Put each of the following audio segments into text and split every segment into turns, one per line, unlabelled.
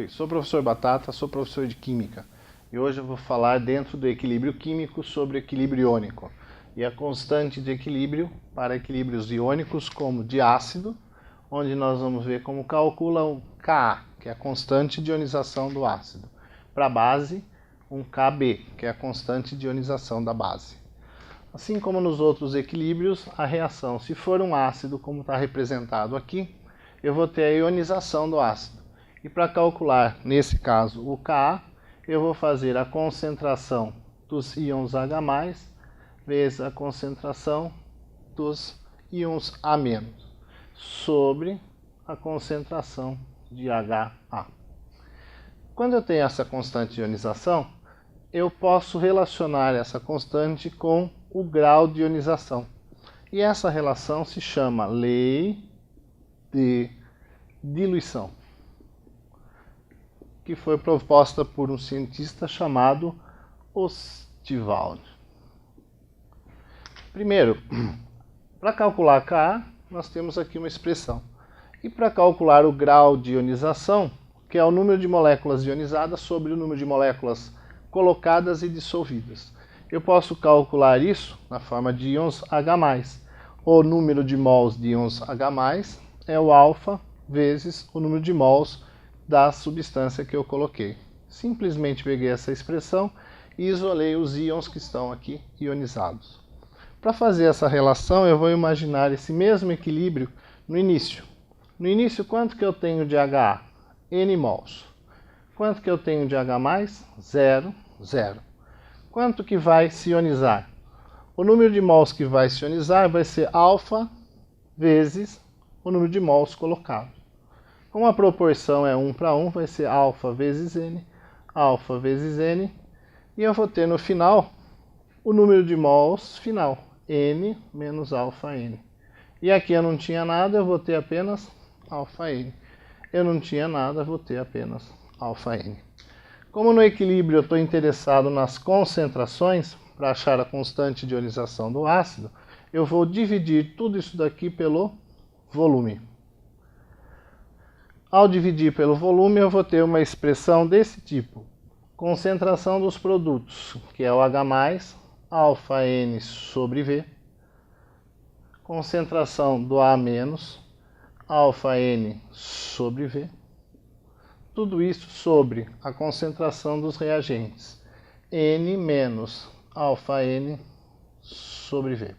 Oi, sou o professor Batata, sou professor de Química e hoje eu vou falar dentro do equilíbrio químico sobre equilíbrio iônico e a constante de equilíbrio para equilíbrios iônicos como de ácido, onde nós vamos ver como calcula o Ka, que é a constante de ionização do ácido, para a base um Kb, que é a constante de ionização da base. Assim como nos outros equilíbrios, a reação, se for um ácido, como está representado aqui, eu vou ter a ionização do ácido. E para calcular, nesse caso, o Ka, eu vou fazer a concentração dos íons H+, vezes a concentração dos íons A-, sobre a concentração de HA. Quando eu tenho essa constante de ionização, eu posso relacionar essa constante com o grau de ionização. E essa relação se chama lei de diluição, que foi proposta por um cientista chamado Ostwald. Primeiro, para calcular Ka, nós temos aqui uma expressão. E para calcular o grau de ionização, que é o número de moléculas ionizadas sobre o número de moléculas colocadas e dissolvidas. Eu posso calcular isso na forma de íons H+. O número de mols de íons H+, é o alfa vezes o número de mols da substância que eu coloquei. Simplesmente peguei essa expressão e isolei os íons que estão aqui ionizados. Para fazer essa relação, eu vou imaginar esse mesmo equilíbrio no início. No início, quanto que eu tenho de HA? N mols. Quanto que eu tenho de H+? 0, 0. Quanto que vai se ionizar? O número de mols que vai se ionizar vai ser alfa vezes o número de mols colocados. Como a proporção é 1 para 1, vai ser alfa vezes N, e eu vou ter no final o número de mols final, N menos alfa N. E aqui eu não tinha nada, eu vou ter apenas alfa N. Eu não tinha nada, vou ter apenas alfa N. Como no equilíbrio eu estou interessado nas concentrações, para achar a constante de ionização do ácido, eu vou dividir tudo isso daqui pelo volume. Ao dividir pelo volume, eu vou ter uma expressão desse tipo. Concentração dos produtos, que é o H+, alfa N sobre V. Concentração do A-, alfa N sobre V. Tudo isso sobre a concentração dos reagentes, N menos alfa N sobre V.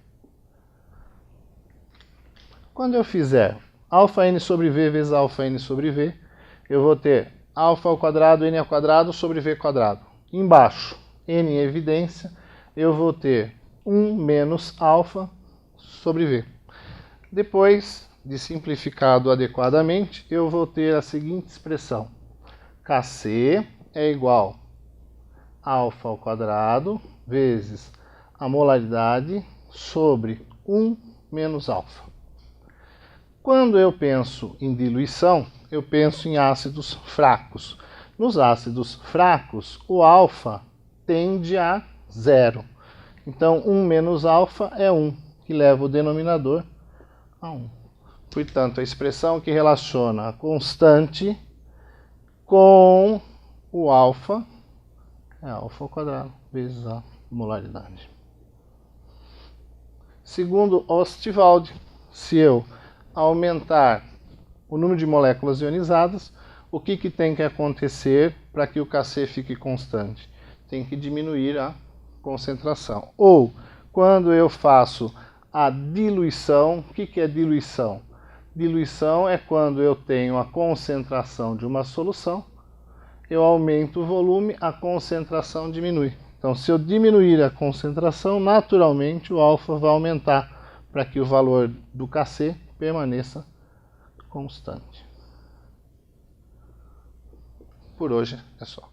Quando eu fizer alfa N sobre V vezes alfa N sobre V, eu vou ter alfa ao quadrado, N ao quadrado sobre V quadrado. Embaixo, N em evidência, eu vou ter 1 menos alfa sobre V. Depois de simplificado adequadamente, eu vou ter a seguinte expressão. Kc é igual a alfa ao quadrado vezes a molaridade sobre 1 menos alfa. Quando eu penso em diluição, eu penso em ácidos fracos. Nos ácidos fracos, o alfa tende a 0. Então, 1 menos alfa é 1, que leva o denominador a 1. Portanto, a expressão que relaciona a constante com o alfa é alfa ao quadrado vezes a molaridade. Segundo Ostwald, se eu aumentar o número de moléculas ionizadas, o que tem que acontecer para que o Kc fique constante? Tem que diminuir a concentração. Ou, quando eu faço a diluição, o que é diluição? Diluição é quando eu tenho a concentração de uma solução, eu aumento o volume, a concentração diminui. Então, se eu diminuir a concentração, naturalmente o alfa vai aumentar para que o valor do Kc permaneça constante. Por hoje é só.